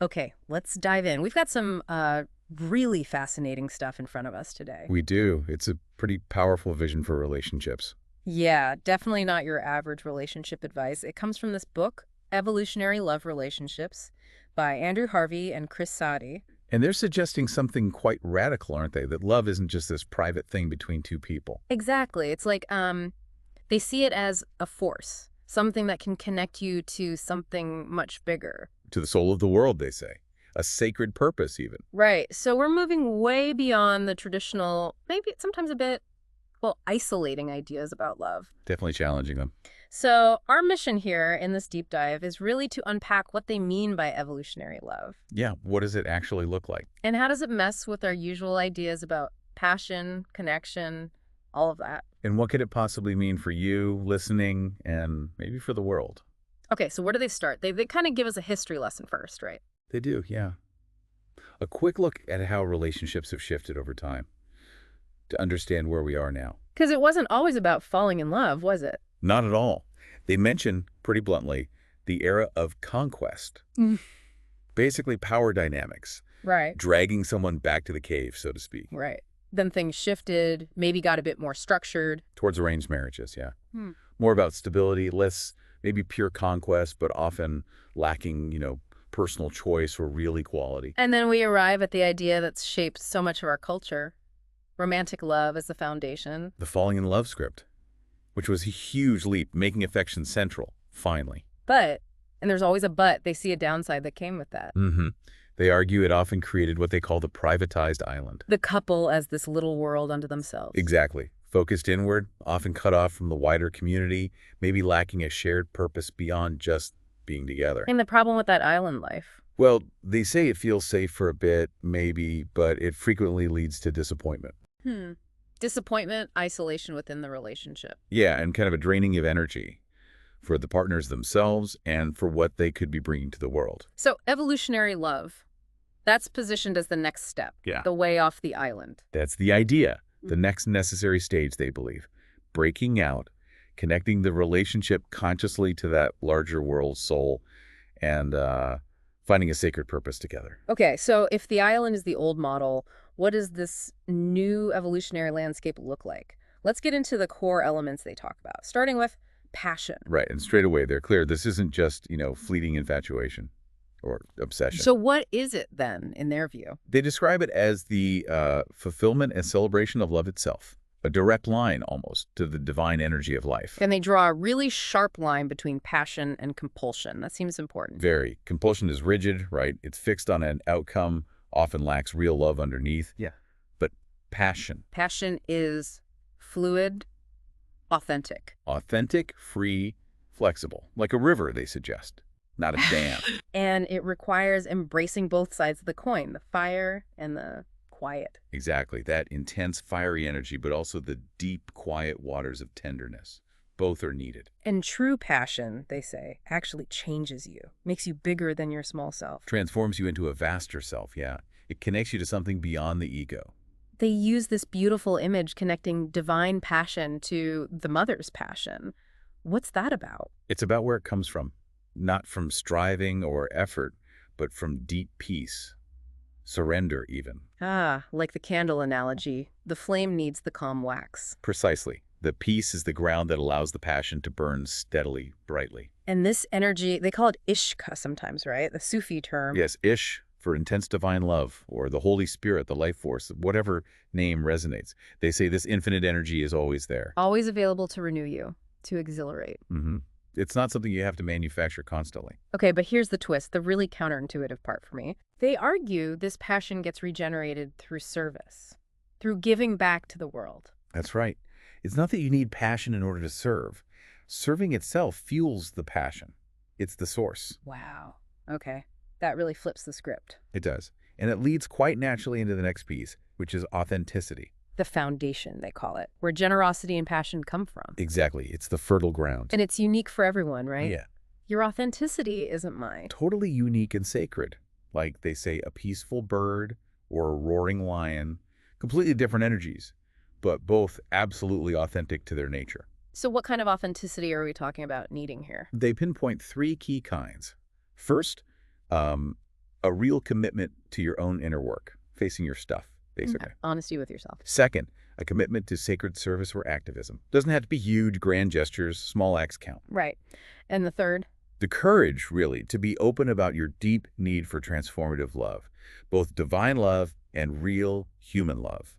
Okay, let's dive in. We've got some really fascinating stuff in front of us today. We do. It's a pretty powerful vision for relationships. Yeah, definitely not your average relationship advice. It comes from this book, Evolutionary Love Relationships, by Andrew Harvey and Chris Saade. And they're suggesting something quite radical, aren't they? That love isn't just this private thing between two people. Exactly. It's like they see it as a force, something that can connect you to something much bigger. To the soul of the world, they say. A sacred purpose, even. Right. So we're moving way beyond the traditional, maybe sometimes a bit, well, isolating ideas about love. Definitely challenging them. So our mission here in this deep dive is really to unpack what they mean by evolutionary love. Yeah, what does it actually look like? And how does it mess with our usual ideas about passion, connection, all of that? And what could it possibly mean for you, listening, and maybe for the world? Okay, so where do they start? They kind of give us a history lesson first, right? They do, yeah. A quick look at how relationships have shifted over time to understand where we are now. Because it wasn't always about falling in love, was it? Not at all. They mention, pretty bluntly, the era of conquest. Mm. Basically power dynamics, Right, dragging someone back to the cave, so to speak. right. Then things shifted, maybe got a bit more structured. Towards arranged marriages, yeah. Hmm. More about stability, less maybe pure conquest, but often lacking, personal choice or real equality. And then we arrive at the idea that's shaped so much of our culture. Romantic love as the foundation. The falling in love script, which was a huge leap, making affection central, finally. But, and there's always a but, they see a downside that came with that. They argue it often created what they call the privatized island. The couple as this little world unto themselves. Exactly. Focused inward, often cut off from the wider community, maybe lacking a shared purpose beyond just being together. And the problem with that island life. Well, they say it feels safe for a bit, maybe, but it frequently leads to disappointment. Disappointment, isolation within the relationship. Yeah, and kind of a draining of energy for the partners themselves and for what they could be bringing to the world. So evolutionary love, that's positioned as the next step. Yeah. The way off the island. That's the idea, the next necessary stage, they believe. Breaking out, connecting the relationship consciously to that larger world soul, and finding a sacred purpose together. Okay, so if the island is the old model, what does this new evolutionary landscape look like? Let's get into the core elements they talk about, starting with passion. Right, and straight away they're clear. This isn't just, fleeting infatuation or obsession. So what is it then, in their view? They describe it as the fulfillment and celebration of love itself, a direct line almost to the divine energy of life. And they draw a really sharp line between passion and compulsion. That seems important. Very. Compulsion is rigid, right? It's fixed on an outcome, often lacks real love underneath. Yeah. But passion. Passion is fluid, authentic. Authentic, free, flexible. Like a river, they suggest, not a dam. And it requires embracing both sides of the coin, the fire and the quiet. Exactly. That intense, fiery energy, but also the deep, quiet waters of tenderness. Both are needed. And true passion, they say, actually changes you, makes you bigger than your small self. Transforms you into a vaster self, yeah. It connects you to something beyond the ego. They use this beautiful image connecting divine passion to the mother's passion. What's that about? It's about where it comes from. Not from striving or effort, but from deep peace. Surrender, even. Ah, like the candle analogy, the flame needs the calm wax. Precisely. The peace is the ground that allows the passion to burn steadily, brightly. And this energy, they call it ishqa sometimes, right? The Sufi term. Yes, ish for intense divine love, or the Holy Spirit, the life force, whatever name resonates. They say this infinite energy is always there. Always available to renew you, to exhilarate. It's not something you have to manufacture constantly. Okay, but here's the twist, the really counterintuitive part for me. They argue this passion gets regenerated through service, through giving back to the world. That's right. It's not that you need passion in order to serve. Serving itself fuels the passion. It's the source. Wow. Okay. That really flips the script. It does. And it leads quite naturally into the next piece, which is authenticity. The foundation, they call it, where generosity and passion come from. Exactly. It's the fertile ground. And it's unique for everyone, right? Yeah. Your authenticity isn't mine. Totally unique and sacred. Like they say a peaceful bird or a roaring lion. Completely different energies, but both absolutely authentic to their nature. So what kind of authenticity are we talking about needing here? They pinpoint three key kinds. First, A real commitment to your own inner work, facing your stuff, Okay. basically. Honesty with yourself. Second, a commitment to sacred service or activism. Doesn't have to be huge, grand gestures, small acts count. Right. And the third? The courage, really, to be open about your deep need for transformative love, both divine love and real human love.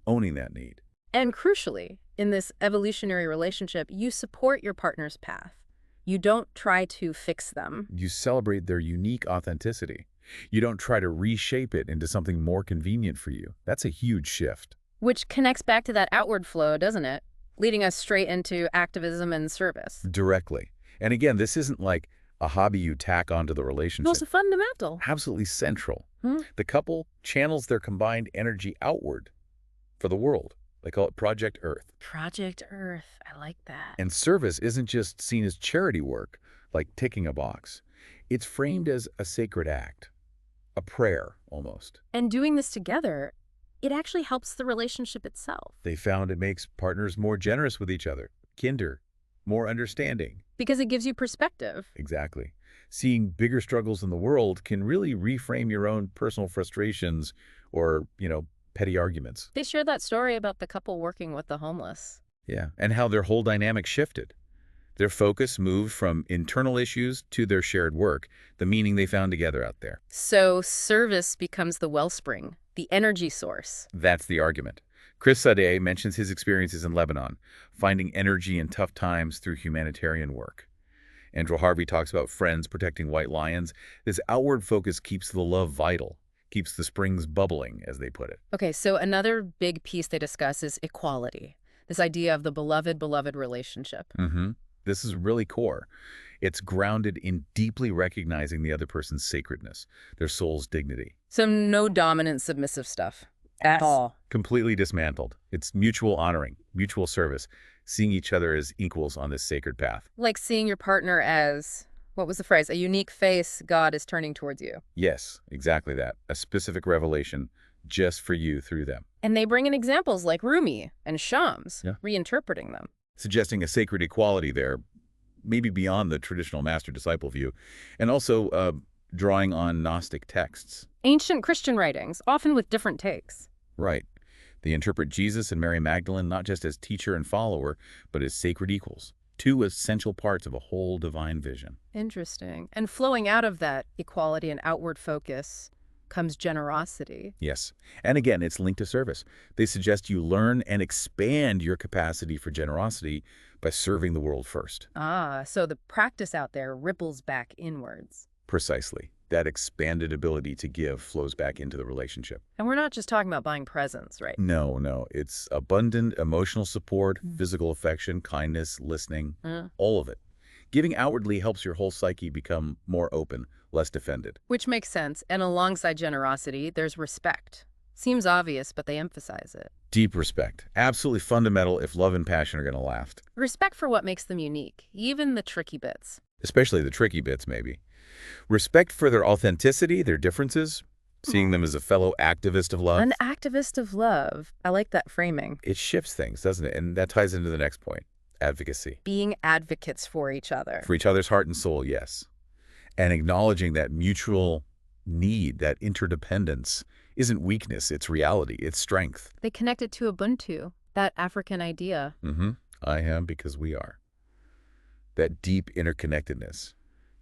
Owning that need. And crucially, in this evolutionary relationship, you support your partner's path. You don't try to fix them. You celebrate their unique authenticity. You don't try to reshape it into something more convenient for you. That's a huge shift. Which connects back to that outward flow, doesn't it? Leading us straight into activism and service. Directly. And again, this isn't like a hobby you tack onto the It's relationship. also fundamental. Absolutely central. Hmm? The couple channels their combined energy outward for the world. They call it Project Earth. Project Earth. I like that. And service isn't just seen as charity work, like ticking a box. It's framed as a sacred act, a prayer almost. And doing this together, it actually helps the relationship itself. They found it makes partners more generous with each other, kinder, more understanding. Because it gives you perspective. Exactly. Seeing bigger struggles in the world can really reframe your own personal frustrations or, petty arguments. They share that story about the couple working with the homeless. Yeah, and how their whole dynamic shifted. Their focus moved from internal issues to their shared work, the meaning they found together out there. So service becomes the wellspring, the energy source. That's the argument. Chris Saade mentions his experiences in Lebanon, finding energy in tough times through humanitarian work. Andrew Harvey talks about friends protecting white lions. This outward focus keeps the love vital, keeps the springs bubbling, as they put it. Okay, so another big piece they discuss is equality. This idea of the beloved-beloved relationship. This is really core. It's grounded in deeply recognizing the other person's sacredness, their soul's dignity. So no dominant submissive stuff at all. Completely dismantled. It's mutual honoring, mutual service, seeing each other as equals on this sacred path. Like seeing your partner as, what was the phrase? A unique face God is turning towards you. Yes, exactly that. A specific revelation just for you through them. And they bring in examples like Rumi and Shams, reinterpreting them. Suggesting a sacred equality there, maybe beyond the traditional master-disciple view, and also drawing on Gnostic texts. Ancient Christian writings, often with different takes. Right. They interpret Jesus and Mary Magdalene not just as teacher and follower, but as sacred equals, two essential parts of a whole divine vision. Interesting. And flowing out of that equality and outward focus comes generosity. Yes. And again, it's linked to service. They suggest you learn and expand your capacity for generosity by serving the world first. Ah, so the practice out there ripples back inwards. Precisely. That expanded ability to give flows back into the relationship. And we're not just talking about buying presents, right? No. It's abundant emotional support, physical affection, kindness, listening, all of it. Giving outwardly helps your whole psyche become more open, less defended. Which makes sense. And alongside generosity, there's respect. Seems obvious, but they emphasize it. Deep respect. Absolutely fundamental if love and passion are going to last. Respect for what makes them unique, even the tricky bits. Especially the tricky bits, maybe. Respect for their authenticity, their differences, seeing them as a fellow activist of love. An activist of love. I like that framing. It shifts things, doesn't it? And that ties into the next point, advocacy. Being advocates for each other. For each other's heart and soul, yes. And acknowledging that mutual need, that interdependence, isn't weakness, it's reality, it's strength. They connect it to Ubuntu, that African idea. I am because we are. That deep interconnectedness.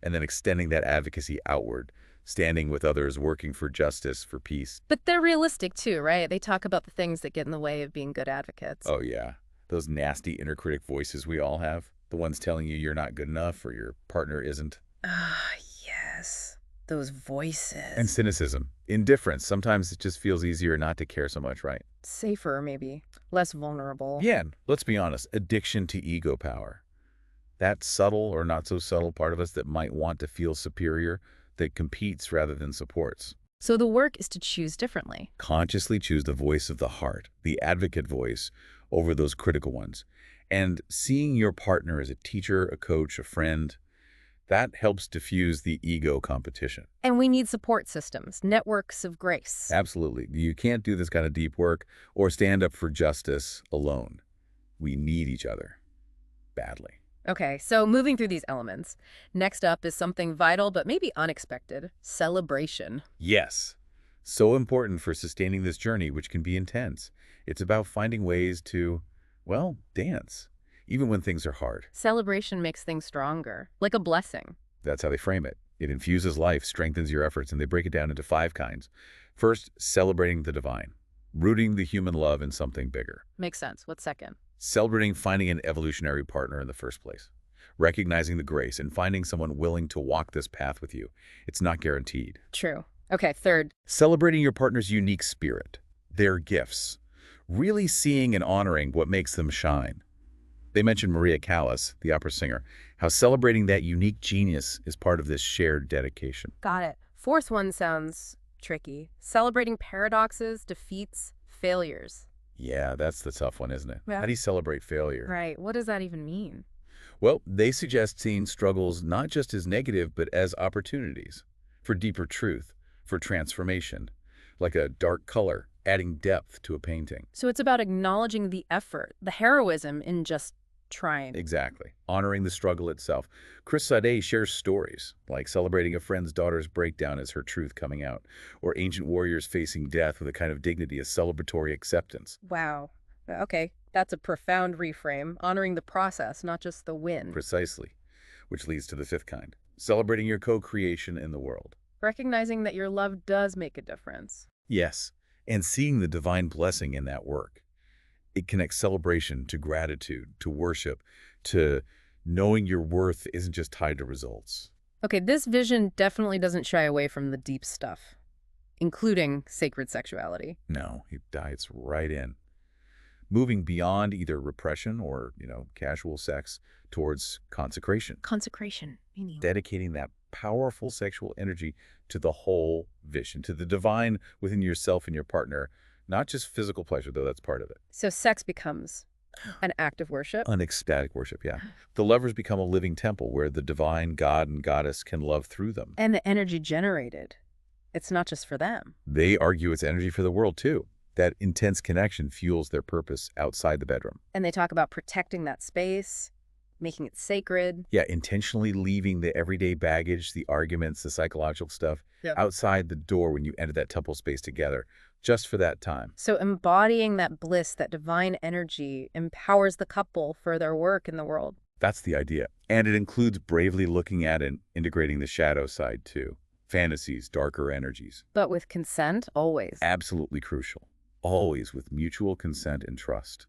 And then extending that advocacy outward, standing with others, working for justice, for peace. But they're realistic too, right? They talk about the things that get in the way of being good advocates. Oh, yeah. Those nasty inner critic voices we all have. The ones telling you you're not good enough or your partner isn't. Ah, yes. Those voices. And cynicism. Indifference. Sometimes it just feels easier not to care so much, right? Safer, maybe. Less vulnerable. Yeah, and let's be honest. Addiction to ego power. That subtle or not so subtle part of us that might want to feel superior, that competes rather than supports. So the work is to choose differently. Consciously choose the voice of the heart, the advocate voice, over those critical ones. And seeing your partner as a teacher, a coach, a friend, that helps diffuse the ego competition. And we need support systems, networks of grace. Absolutely. You can't do this kind of deep work or stand up for justice alone. We need each other badly. Okay, so moving through these elements. Next up is something vital but maybe unexpected, celebration. Yes. So important for sustaining this journey, which can be intense. It's about finding ways to, well, dance, even when things are hard. Celebration makes things stronger, like a blessing. That's how they frame it. It infuses life, strengthens your efforts, and they break it down into 5 kinds. First, celebrating the divine, rooting the human love in something bigger. Makes sense. What's second? Celebrating finding an evolutionary partner in the first place. Recognizing the grace and finding someone willing to walk this path with you. It's not guaranteed. True. Okay, third. Celebrating your partner's unique spirit, their gifts. Really seeing and honoring what makes them shine. They mentioned Maria Callas, the opera singer, how celebrating that unique genius is part of this shared dedication. Got it. Fourth one sounds tricky. Celebrating paradoxes, defeats, failures. Yeah, that's the tough one, isn't it? Yeah. How do you celebrate failure? Right. What does that even mean? Well, they suggest seeing struggles not just as negative, but as opportunities for deeper truth, for transformation, like a dark color, adding depth to a painting. So it's about acknowledging the effort, the heroism in just trying. Exactly. Honoring the struggle itself. Chris Saade shares stories, like celebrating a friend's daughter's breakdown as her truth coming out, or ancient warriors facing death with a kind of dignity, a celebratory acceptance. Wow. Okay, that's a profound reframe, honoring the process, not just the win. Precisely. Which leads to the 5th kind. Celebrating your co-creation in the world. Recognizing that your love does make a difference. Yes, and seeing the divine blessing in that work. It connects celebration to gratitude, to worship, to knowing your worth isn't just tied to results. Okay, this vision definitely doesn't shy away from the deep stuff, including sacred sexuality. No, it dives right in. Moving beyond either repression or, casual sex towards consecration. Consecration, meaning? Dedicating that powerful sexual energy to the whole vision, to the divine within yourself and your partner. Not just physical pleasure, though that's part of it. So sex becomes an act of worship? Unecstatic worship, yeah. The lovers become a living temple where the divine god and goddess can love through them. And the energy generated, it's not just for them. They argue it's energy for the world, too. That intense connection fuels their purpose outside the bedroom. And they talk about protecting that space, making it sacred. Yeah, intentionally leaving the everyday baggage, the arguments, the psychological stuff outside the door when you enter that temple space together, just for that time. So embodying that bliss, that divine energy, empowers the couple for their work in the world. That's the idea. And it includes bravely looking at and integrating the shadow side, too. Fantasies, darker energies. But with consent, always. Absolutely crucial. Always with mutual consent and trust.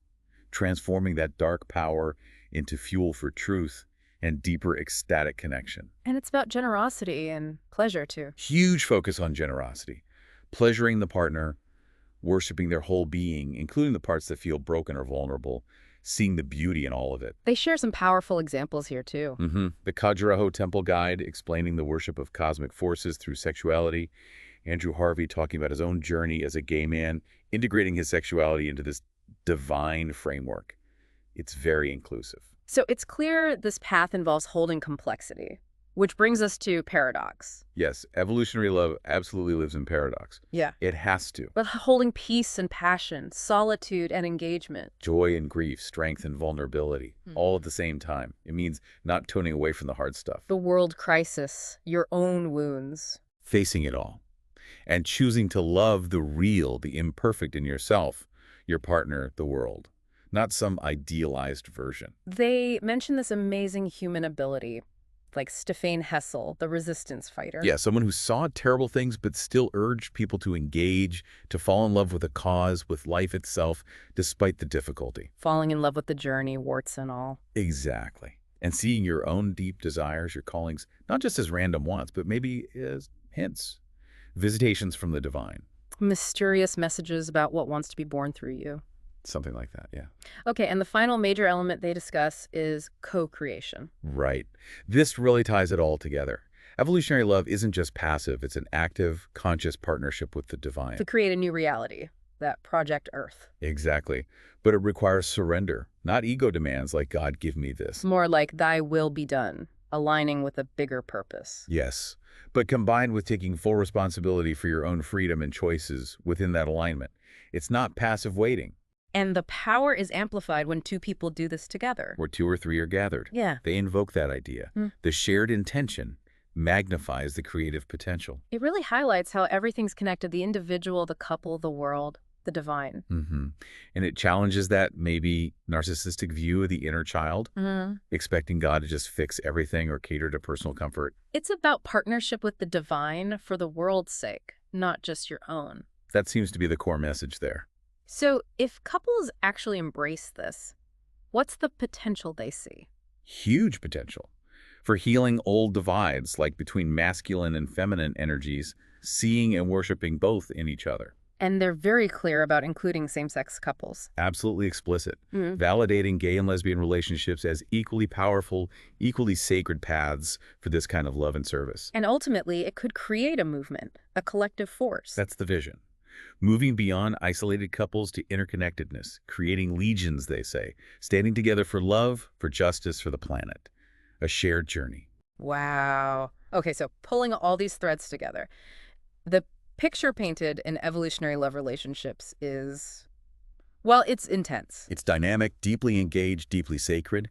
Transforming that dark power into fuel for truth and deeper ecstatic connection. And it's about generosity and pleasure, too. Huge focus on generosity. Pleasuring the partner, worshiping their whole being, including the parts that feel broken or vulnerable, seeing the beauty in all of it. They share some powerful examples here, too. The Khajuraho Temple Guide, explaining the worship of cosmic forces through sexuality. Andrew Harvey talking about his own journey as a gay man, integrating his sexuality into this divine framework. It's very inclusive. So it's clear this path involves holding complexity, which brings us to paradox. Yes, evolutionary love absolutely lives in paradox. Yeah. It has to. But holding peace and passion, solitude and engagement. Joy and grief, strength and vulnerability, all at the same time. It means not toning away from the hard stuff. The world crisis, your own wounds. Facing it all. And choosing to love the real, the imperfect in yourself, your partner, the world. Not some idealized version. They mention this amazing human ability, like Stefan Hessel, the resistance fighter. Yeah, someone who saw terrible things but still urged people to engage, to fall in love with a cause, with life itself, despite the difficulty. Falling in love with the journey, warts and all. Exactly. And seeing your own deep desires, your callings, not just as random wants, but maybe as hints. Visitations from the divine. Mysterious messages about what wants to be born through you. Something like that, yeah. Okay, and the final major element they discuss is co-creation. Right. This really ties it all together. Evolutionary love isn't just passive. It's an active, conscious partnership with the divine. To create a new reality, that Project Earth. Exactly. But it requires surrender, not ego demands like God give me this. More like thy will be done, aligning with a bigger purpose. Yes, but combined with taking full responsibility for your own freedom and choices within that alignment. It's not passive waiting. And the power is amplified when two people do this together. Where two or three are gathered. Yeah. They invoke that idea. The shared intention magnifies the creative potential. It really highlights how everything's connected: the individual, the couple, the world, the divine. And it challenges that maybe narcissistic view of the inner child, expecting God to just fix everything or cater to personal comfort. It's about partnership with the divine for the world's sake, not just your own. That seems to be the core message there. So if couples actually embrace this, what's the potential they see? Huge potential for healing old divides, like between masculine and feminine energies, seeing and worshiping both in each other. And they're very clear about including same-sex couples. Absolutely explicit, validating gay and lesbian relationships as equally powerful, equally sacred paths for this kind of love and service. And ultimately, it could create a movement, a collective force. That's the vision. Moving beyond isolated couples to interconnectedness, creating legions, they say, standing together for love, for justice, for the planet. A shared journey. Wow. Okay, so pulling all these threads together, the picture painted in Evolutionary Love Relationships is, well, it's intense. It's dynamic, deeply engaged, deeply sacred.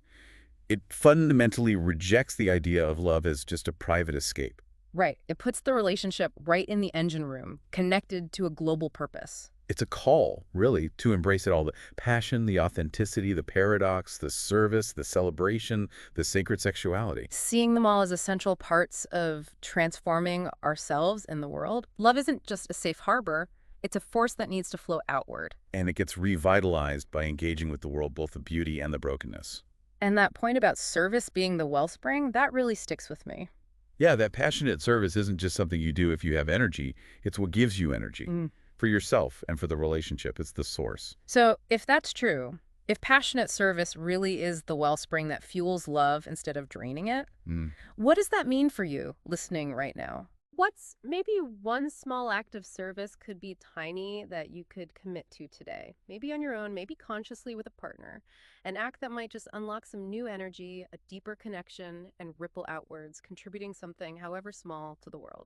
It fundamentally rejects the idea of love as just a private escape. Right. It puts the relationship right in the engine room, connected to a global purpose. It's a call, really, to embrace it all. The passion, the authenticity, the paradox, the service, the celebration, the sacred sexuality. Seeing them all as essential parts of transforming ourselves and the world. Love isn't just a safe harbor. It's a force that needs to flow outward. And it gets revitalized by engaging with the world, both the beauty and the brokenness. And that point about service being the wellspring, that really sticks with me. Yeah, that passionate service isn't just something you do if you have energy. It's what gives you energy. For yourself and for the relationship. It's the source. So if that's true, if passionate service really is the wellspring that fuels love instead of draining it, what does that mean for you listening right now? What's maybe one small act of service could be tiny that you could commit to today? Maybe on your own, maybe consciously with a partner. An act that might just unlock some new energy, a deeper connection, and ripple outwards, contributing something, however small, to the world.